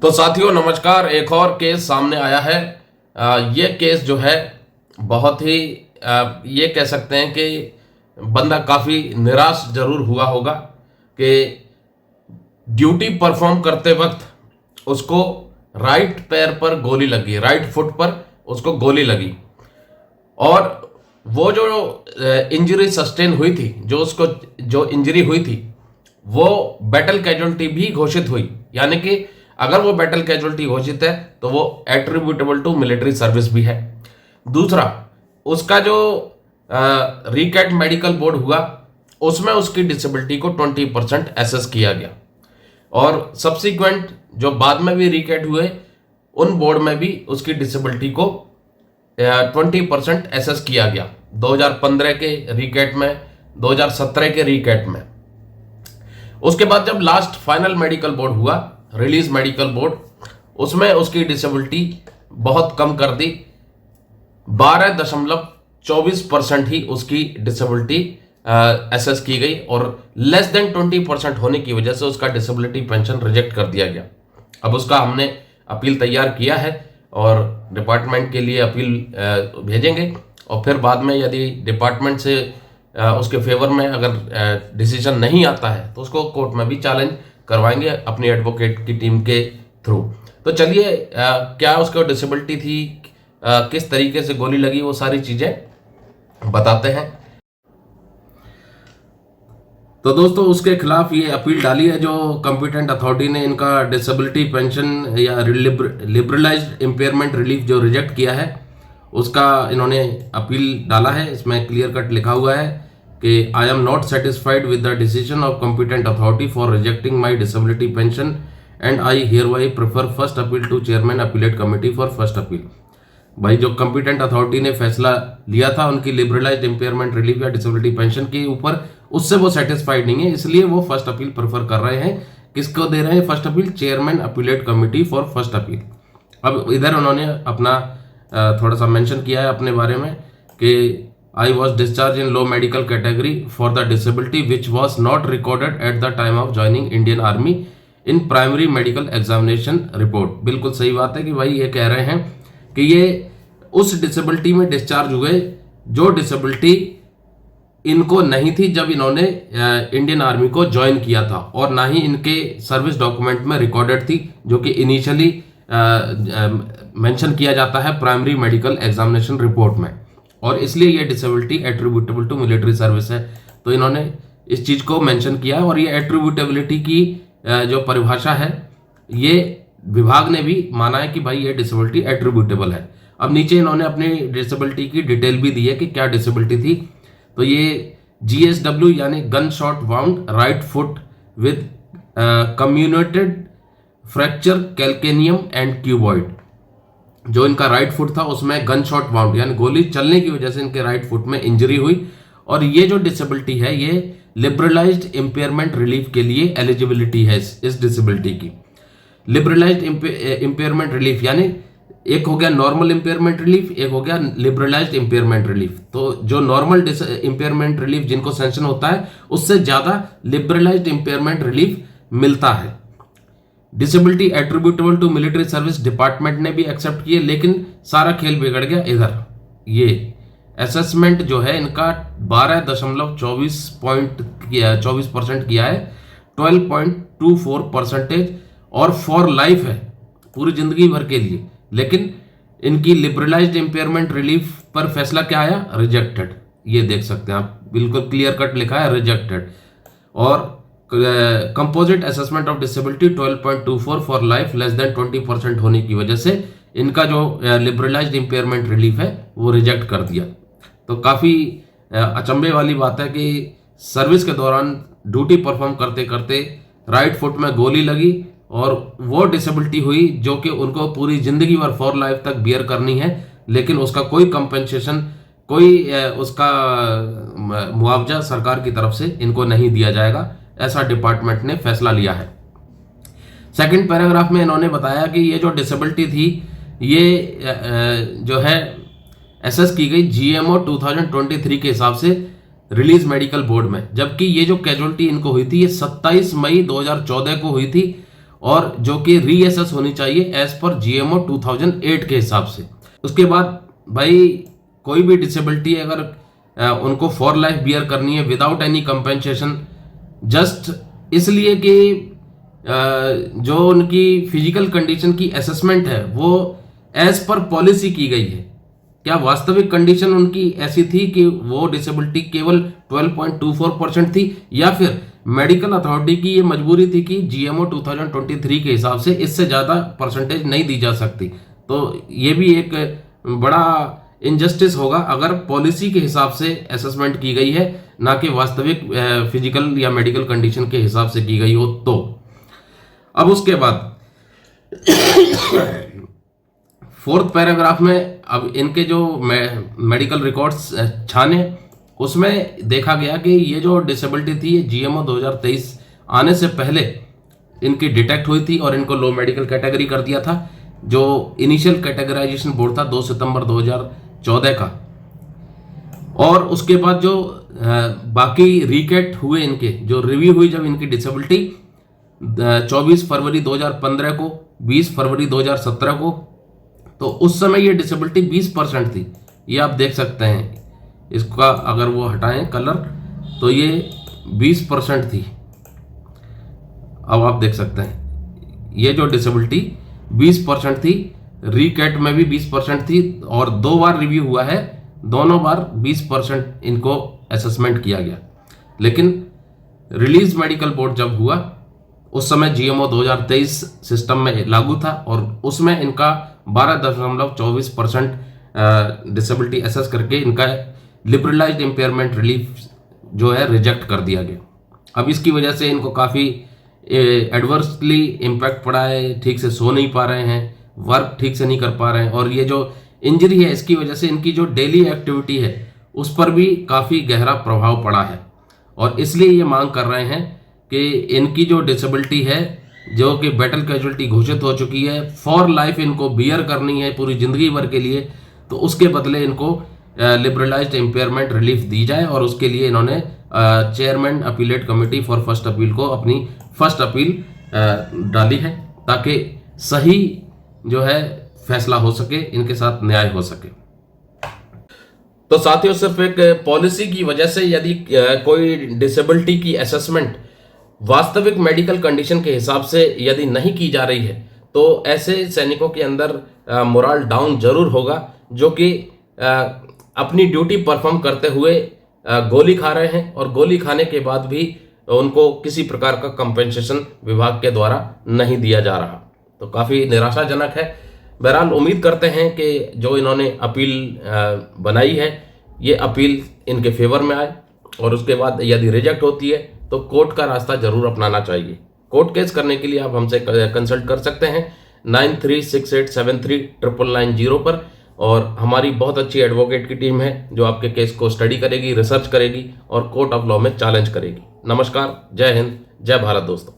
तो साथियों नमस्कार। एक और केस सामने आया है। ये केस जो है बहुत ही ये कह सकते हैं कि बंदा काफ़ी निराश जरूर हुआ होगा कि ड्यूटी परफॉर्म करते वक्त उसको राइट पैर पर गोली लगी, राइट फुट पर उसको गोली लगी और वो जो इंजरी सस्टेन हुई थी, जो इंजरी हुई थी वो बैटल कैजुअल्टी भी घोषित हुई। यानी कि अगर वो बैटल कैजुअल्टी घोषित है तो वो एट्रीब्यूटेबल टू मिलिट्री सर्विस भी है। दूसरा, उसका जो रिकैट मेडिकल बोर्ड हुआ उसमें उसकी डिसेबिलिटी को 20% एसेस किया गया और सब्सिक्वेंट जो बाद में भी रिकैट हुए उन बोर्ड में भी उसकी डिसेबिलिटी को 20% एसेस किया गया। 2015 के रिकैट में, 2017 के रिकैट में। उसके बाद जब लास्ट फाइनल मेडिकल बोर्ड हुआ, रिलीज मेडिकल बोर्ड, उसमें उसकी डिसेबिलिटी बहुत कम कर दी। 12.24% ही उसकी डिसेबिलिटी एसेस की गई और लेस देन 20% होने की वजह से उसका डिसेबिलिटी पेंशन रिजेक्ट कर दिया गया। अब उसका हमने अपील तैयार किया है और डिपार्टमेंट के लिए अपील भेजेंगे और फिर बाद में यदि डिपार्टमेंट से उसके फेवर में अगर डिसीजन नहीं आता है तो उसको कोर्ट में भी चैलेंज करवाएंगे अपनी एडवोकेट की टीम के थ्रू। तो चलिए क्या उसको डिसेबिलिटी थी, किस तरीके से गोली लगी, वो सारी चीजें बताते हैं। तो दोस्तों उसके खिलाफ ये अपील डाली है जो कॉम्पिटेंट अथॉरिटी ने इनका डिसेबिलिटी पेंशन या लिबरलाइज्ड इम्पेयरमेंट रिलीफ जो रिजेक्ट किया है उसका इन्होंने अपील डाला है। इसमें क्लियर कट लिखा हुआ है कि I am not satisfied with the decision of competent authority for rejecting my disability pension and I hereby prefer first appeal to chairman appellate committee for first appeal. भाई जो competent authority ने फैसला लिया था उनकी लिबरलाइज्ड इम्पेयरमेंट रिलीफ या disability pension के ऊपर, उससे वो सेटिस्फाइड नहीं है, इसलिए वो फर्स्ट अपील प्रेफर कर रहे हैं। किसको दे रहे हैं first appeal? Chairman appellate committee for first appeal. अब इधर उन्होंने अपना थोड़ा सा मेंशन किया है अपने बारे में कि I was discharge in low medical category for the disability which was not recorded at the time of joining Indian army in primary medical examination report. बिल्कुल सही बात है कि भाई ये कह रहे हैं कि ये उस डिसेबिलिटी में डिस्चार्ज हुए जो डिसेबिलिटी इनको नहीं थी जब इन्होंने इंडियन आर्मी को ज्वाइन किया था और ना ही इनके सर्विस डॉक्यूमेंट में रिकॉर्डेड थी, जो कि इनिशियली मेंशन किया जाता है प्राइमरी मेडिकल एग्जामिनेशन रिपोर्ट में, और इसलिए ये disability attributable to military service है। तो इन्होंने इस चीज को मेंशन किया है और ये एट्रीब्यूटेबिलिटी की जो परिभाषा है ये विभाग ने भी माना है कि भाई ये डिसेबिलिटी एट्रीब्यूटेबल है। अब नीचे इन्होंने अपनी डिसेबिलिटी की डिटेल भी दी है कि क्या डिसेबिलिटी थी। तो ये GSW यानी gun shot wound right foot with comminuted fracture calcaneum and cuboid. जो इनका राइट फुट था उसमें गन शॉट वाउंड यानी गोली चलने की वजह से इनके राइट फुट में इंजरी हुई और ये जो डिसेबिलिटी है ये लिबरलाइज्ड इम्पेयरमेंट रिलीफ के लिए एलिजिबिलिटी है इस डिसेबिलिटी की। लिबरलाइज्ड इम्पेयरमेंट रिलीफ यानी एक हो गया नॉर्मल इम्पेयरमेंट रिलीफ, एक हो गया लिबरलाइज्ड इम्पेयरमेंट रिलीफ। तो जो नॉर्मल इम्पेयरमेंट रिलीफ जिनको सेंक्शन होता है उससे ज्यादा लिबरलाइज्ड इम्पेयरमेंट रिलीफ मिलता है। Disability attributable to military service department ने भी एक्सेप्ट किए, लेकिन सारा खेल बिगड़ गया इधर। ये असेसमेंट जो है इनका 12.24% किया है, 12.24% और फॉर लाइफ है, पूरी जिंदगी भर के लिए। लेकिन इनकी लिबरलाइज्ड इम्पेयरमेंट रिलीफ पर फैसला क्या आया? रिजेक्टेड। ये देख सकते हैं आप, बिल्कुल क्लियर कट लिखा है रिजेक्टेड। और composite assessment of disability 12.24 for life less than 20% होने की वजह से इनका जो लिबरलाइज्ड इम्पेयरमेंट रिलीफ है वो रिजेक्ट कर दिया। तो काफ़ी अचंभे वाली बात है कि सर्विस के दौरान ड्यूटी परफॉर्म करते करते राइट फुट में गोली लगी और वो डिसेबिलिटी हुई जो कि उनको पूरी जिंदगी भर फॉर लाइफ तक बियर करनी है, लेकिन उसका कोई कंपेंसेशन, कोई उसका मुआवजा सरकार की तरफ से इनको नहीं दिया जाएगा, ऐसा डिपार्टमेंट ने फैसला लिया है। सेकंड पैराग्राफ में इन्होंने बताया कि ये जो डिसेबिलिटी थी ये जो है एसेस की गई GMO 2023 के हिसाब से रिलीज मेडिकल बोर्ड में, जबकि ये जो कैजुअलिटी इनको हुई थी ये 27 मई 2014 को हुई थी और जो कि रीअसेस होनी चाहिए एज पर जीएमओ 2008 के हिसाब से। उसके बाद भाई कोई भी डिसेबिलिटी अगर उनको फॉर लाइफ बियर करनी है विदाउट एनी कंपेंसेशन, जस्ट इसलिए कि जो उनकी फिजिकल कंडीशन की असेसमेंट है वो एज पर पॉलिसी की गई है। क्या वास्तविक कंडीशन उनकी ऐसी थी कि वो डिसेबिलिटी केवल 12.24% थी, या फिर मेडिकल अथॉरिटी की ये मजबूरी थी कि जीएमओ 2023 के हिसाब से इससे ज़्यादा परसेंटेज नहीं दी जा सकती। तो ये भी एक बड़ा इनजस्टिस होगा अगर पॉलिसी के हिसाब से असेसमेंट की गई है, ना कि वास्तविक फिजिकल या मेडिकल कंडीशन के हिसाब से की गई हो। तो अब उसके बाद 4th पैराग्राफ में अब इनके जो मेडिकल रिकॉर्ड्स छाने, उसमें देखा गया कि ये जो डिसेबिलिटी थी ये जीएमओ 2023 आने से पहले इनकी डिटेक्ट हुई थी और इनको लो मेडिकल कैटेगरी कर दिया था। जो इनिशियल कैटेगराइजेशन बोर्ड था 2 सितंबर 2014 का, और उसके बाद जो बाकी रिकेट हुए, इनके जो रिव्यू हुई जब इनकी डिसेबिलिटी 24 फरवरी 2015 को, 20 फरवरी 2017 को, तो उस समय ये डिसेबिलिटी 20% थी। ये आप देख सकते हैं, इसका अगर वो हटाएं कलर तो ये 20% थी। अब आप देख सकते हैं ये जो डिसेबिलिटी 20% थी, रीकैट में भी 20% थी, और 2 बार रिव्यू हुआ है, दोनों बार 20% इनको असेसमेंट किया गया। लेकिन रिलीज मेडिकल बोर्ड जब हुआ उस समय जीएमओ 2023 सिस्टम में लागू था और उसमें इनका 12.24% डिसेबिलिटी असेस करके इनका लिबरलाइज्ड इम्पेयरमेंट रिलीफ जो है रिजेक्ट कर दिया गया। अब इसकी वजह से इनको काफ़ी एडवर्सली इम्पैक्ट पड़ा है, ठीक से सो नहीं पा रहे हैं, वर्क ठीक से नहीं कर पा रहे हैं, और ये जो इंजरी है इसकी वजह से इनकी जो डेली एक्टिविटी है उस पर भी काफ़ी गहरा प्रभाव पड़ा है। और इसलिए ये मांग कर रहे हैं कि इनकी जो डिसेबिलिटी है, जो कि बैटल कैजुअलिटी घोषित हो चुकी है, फॉर लाइफ इनको बियर करनी है पूरी जिंदगी भर के लिए, तो उसके बदले इनको लिबरलाइज्ड इम्पेयरमेंट रिलीफ दी जाए। और उसके लिए इन्होंने chairman appellate committee for first appeal को अपनी फर्स्ट अपील डाली है, ताकि सही जो है फैसला हो सके, इनके साथ न्याय हो सके। तो साथियों, सिर्फ एक पॉलिसी की वजह से यदि कोई डिसेबिलिटी की असेसमेंट वास्तविक मेडिकल कंडीशन के हिसाब से यदि नहीं की जा रही है, तो ऐसे सैनिकों के अंदर मोरल डाउन जरूर होगा, जो कि अपनी ड्यूटी परफॉर्म करते हुए गोली खा रहे हैं, और गोली खाने के बाद भी उनको किसी प्रकार का कंपेंसेशन विभाग के द्वारा नहीं दिया जा रहा। तो काफ़ी निराशाजनक है। बहरहाल उम्मीद करते हैं कि जो इन्होंने अपील बनाई है ये अपील इनके फेवर में आए, और उसके बाद यदि रिजेक्ट होती है तो कोर्ट का रास्ता जरूर अपनाना चाहिए। कोर्ट केस करने के लिए आप हमसे कंसल्ट कर सकते हैं 9368739990 पर, और हमारी बहुत अच्छी एडवोकेट की टीम है जो आपके केस को स्टडी करेगी, रिसर्च करेगी और कोर्ट ऑफ लॉ में चैलेंज करेगी। नमस्कार, जय हिंद, जय भारत दोस्तों।